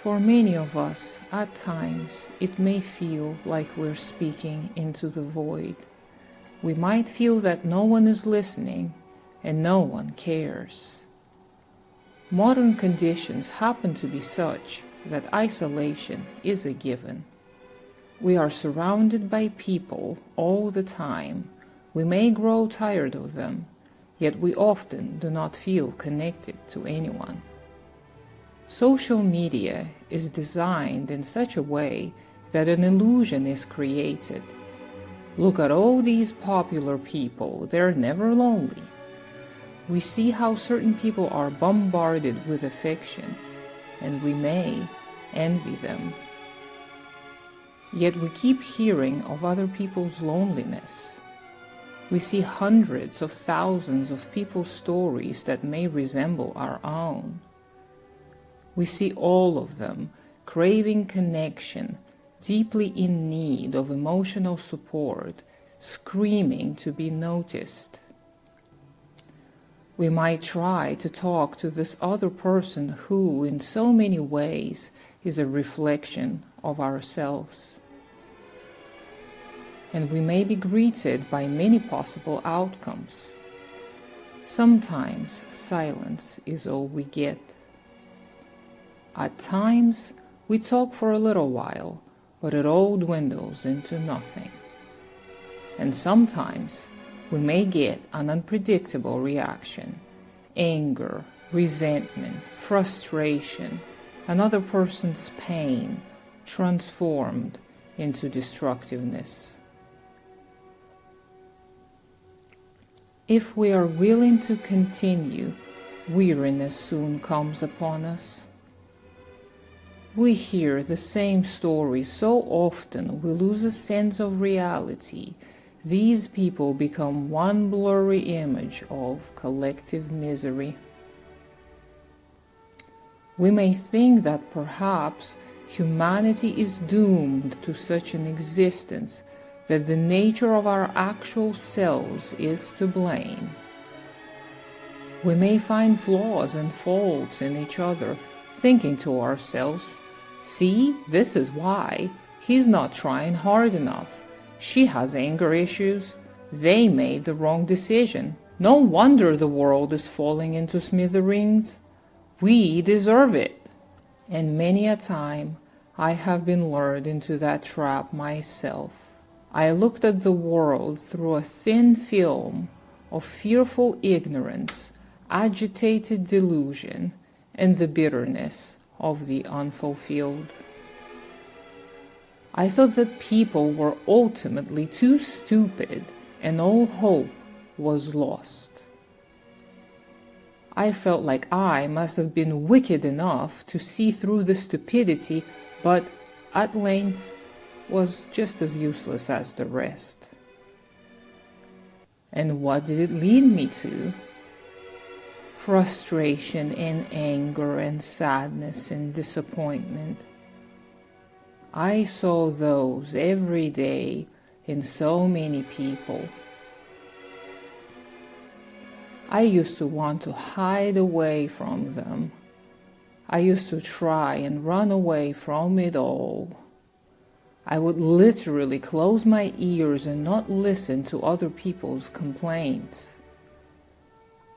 For many of us, at times, it may feel like we're speaking into the void. We might feel that no one is listening and no one cares. Modern conditions happen to be such that isolation is a given. We are surrounded by people all the time. We may grow tired of them, yet we often do not feel connected to anyone. Social media is designed in such a way that an illusion is created. Look at all these popular people, they're never lonely. We see how certain people are bombarded with affection, and we may envy them. Yet we keep hearing of other people's loneliness. We see hundreds of thousands of people's stories that may resemble our own. We see all of them craving connection, deeply in need of emotional support, screaming to be noticed. We might try to talk to this other person who, in so many ways, is a reflection of ourselves. And we may be greeted by many possible outcomes. Sometimes silence is all we get. At times, we talk for a little while, but it all dwindles into nothing. And sometimes, we may get an unpredictable reaction, anger, resentment, frustration, another person's pain transformed into destructiveness. If we are willing to continue, weariness soon comes upon us. We hear the same stories so often we lose a sense of reality. These people become one blurry image of collective misery. We may think that perhaps humanity is doomed to such an existence that the nature of our actual selves is to blame. We may find flaws and faults in each other, thinking to ourselves, "See, this is why. He's not trying hard enough. She has anger issues. They made the wrong decision. No wonder the world is falling into smithereens. We deserve it." And many a time I have been lured into that trap myself. I looked at the world through a thin film of fearful ignorance, agitated delusion, and the bitterness of the unfulfilled. I thought that people were ultimately too stupid and all hope was lost. I felt like I must have been wicked enough to see through the stupidity, but at length was just as useless as the rest. And what did it lead me to? Frustration and anger and sadness and disappointment. I saw those every day in so many people. I used to want to hide away from them. I used to try and run away from it all. I would literally close my ears and not listen to other people's complaints.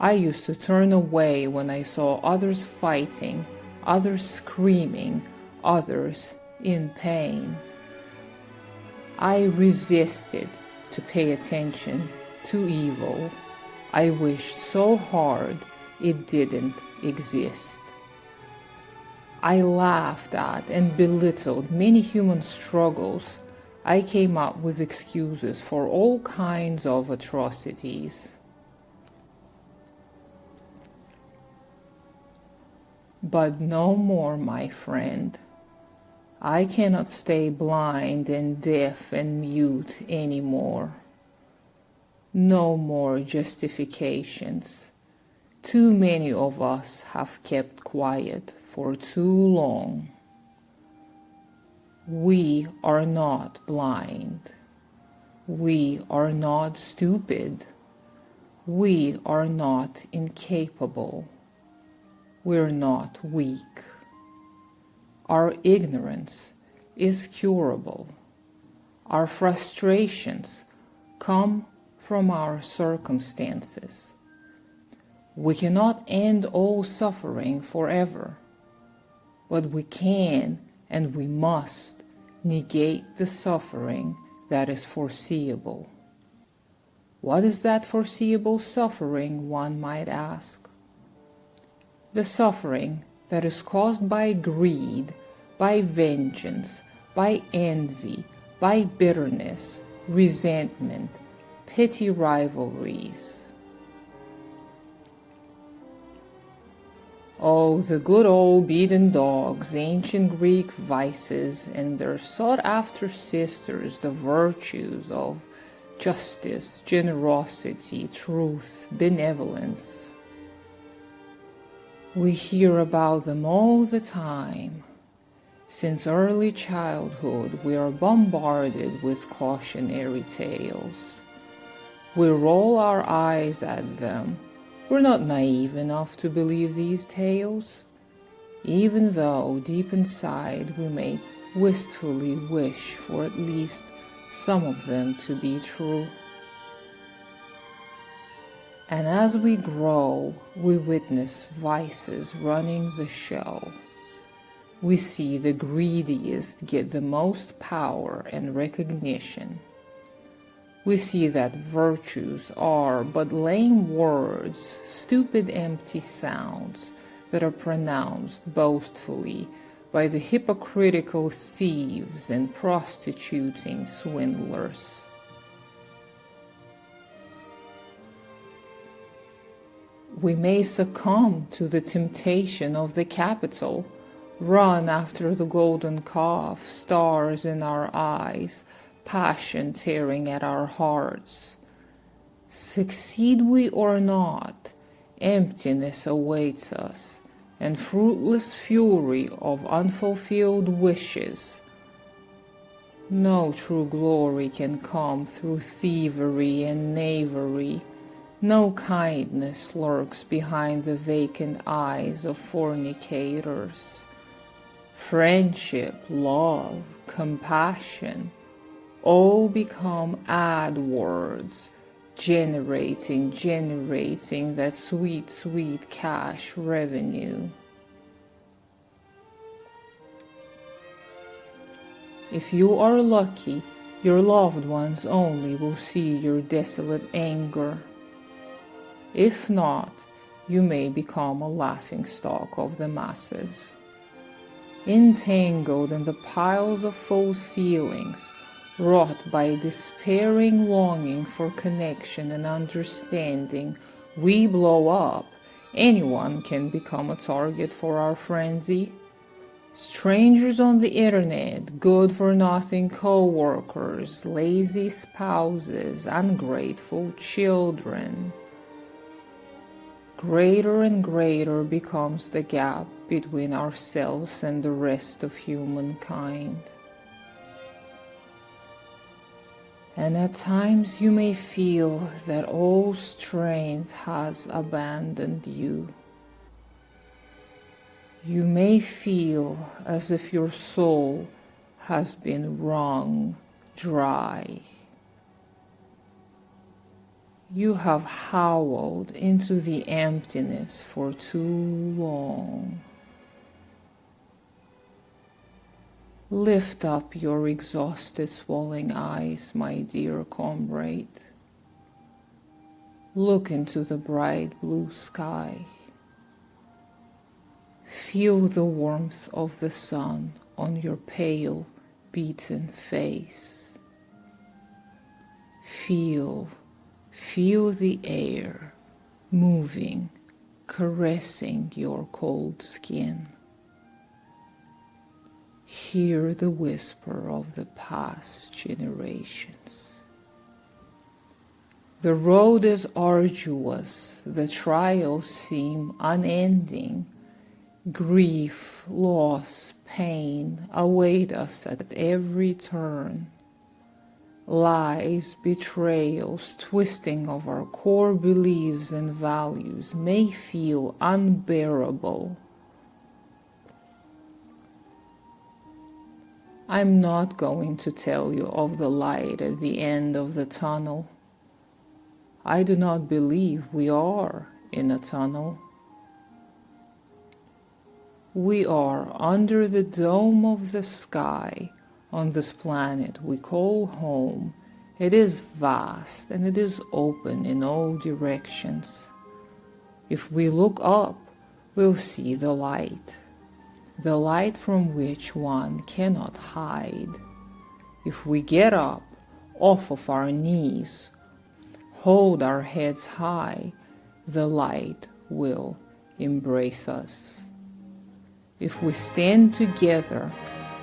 I used to turn away when I saw others fighting, others screaming, others in pain. I resisted to pay attention to evil. I wished so hard it didn't exist. I laughed at and belittled many human struggles. I came up with excuses for all kinds of atrocities. But no more, my friend. I cannot stay blind and deaf and mute anymore. No more justifications. Too many of us have kept quiet for too long. We are not blind. We are not stupid. We are not incapable. We're not weak. Our ignorance is curable. Our frustrations come from our circumstances. We cannot end all suffering forever, but we can and we must negate the suffering that is foreseeable. What is that foreseeable suffering, one might ask? The suffering that is caused by greed, by vengeance, by envy, by bitterness, resentment, petty rivalries. Oh, the good old beaten dogs, ancient Greek vices, and their sought-after sisters, the virtues of justice, generosity, truth, benevolence. We hear about them all the time. Since early childhood, we are bombarded with cautionary tales. We roll our eyes at them. We're not naive enough to believe these tales, even though deep inside we may wistfully wish for at least some of them to be true. And as we grow, we witness vices running the show. We see the greediest get the most power and recognition. We see that virtues are but lame words, stupid empty sounds that are pronounced boastfully by the hypocritical thieves and prostituting swindlers. We may succumb to the temptation of the capital, run after the golden calf, stars in our eyes, passion tearing at our hearts. Succeed we or not, emptiness awaits us, and fruitless fury of unfulfilled wishes. No true glory can come through thievery and knavery. No kindness lurks behind the vacant eyes of fornicators. Friendship, love, compassion, all become ad words, generating that sweet, sweet cash revenue. If you are lucky, your loved ones only will see your desolate anger. If not, you may become a laughingstock of the masses. Entangled in the piles of false feelings, wrought by a despairing longing for connection and understanding, we blow up. Anyone can become a target for our frenzy. Strangers on the internet, good-for-nothing co-workers, lazy spouses, ungrateful children. Greater and greater becomes the gap between ourselves and the rest of humankind. And at times you may feel that all strength has abandoned you. You may feel as if your soul has been wrung dry. You have howled into the emptiness for too long. Lift up your exhausted, swollen eyes, my dear comrade. Look into the bright blue sky. Feel the warmth of the sun on your pale, beaten face. Feel the air moving, caressing your cold skin. Hear the whisper of the past generations. The road is arduous, the trials seem unending. Grief, loss, pain await us at every turn. Lies, betrayals, twisting of our core beliefs and values may feel unbearable. I'm not going to tell you of the light at the end of the tunnel. I do not believe we are in a tunnel. We are under the dome of the sky on this planet we call home. It is vast and it is open in all directions. If we look up, we'll see the light from which one cannot hide. If we get up off of our knees, hold our heads high, the light will embrace us. If we stand together,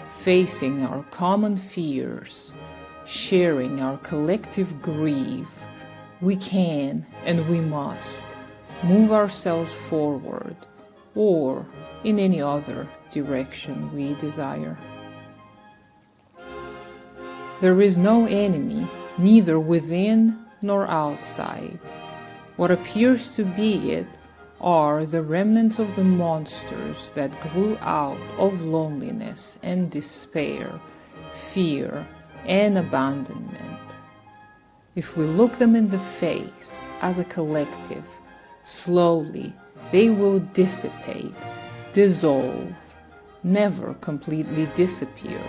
facing our common fears, sharing our collective grief, we can and we must move ourselves forward or in any other direction we desire. There is no enemy, neither within nor outside. What appears to be it are the remnants of the monsters that grew out of loneliness and despair, fear and abandonment. If we look them in the face as a collective, slowly they will dissipate, dissolve, never completely disappear,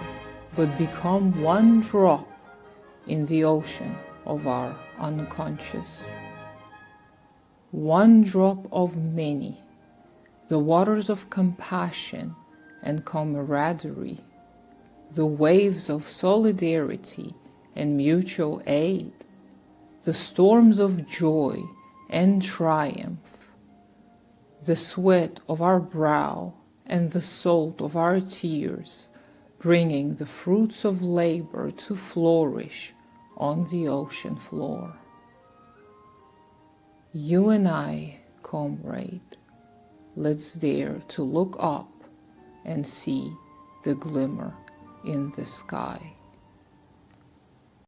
but become one drop in the ocean of our unconscious. One drop of many, the waters of compassion and camaraderie, the waves of solidarity and mutual aid, the storms of joy and triumph, the sweat of our brow and the salt of our tears, bringing the fruits of labor to flourish on the ocean floor. You and I, comrade, let's dare to look up and see the glimmer in the sky.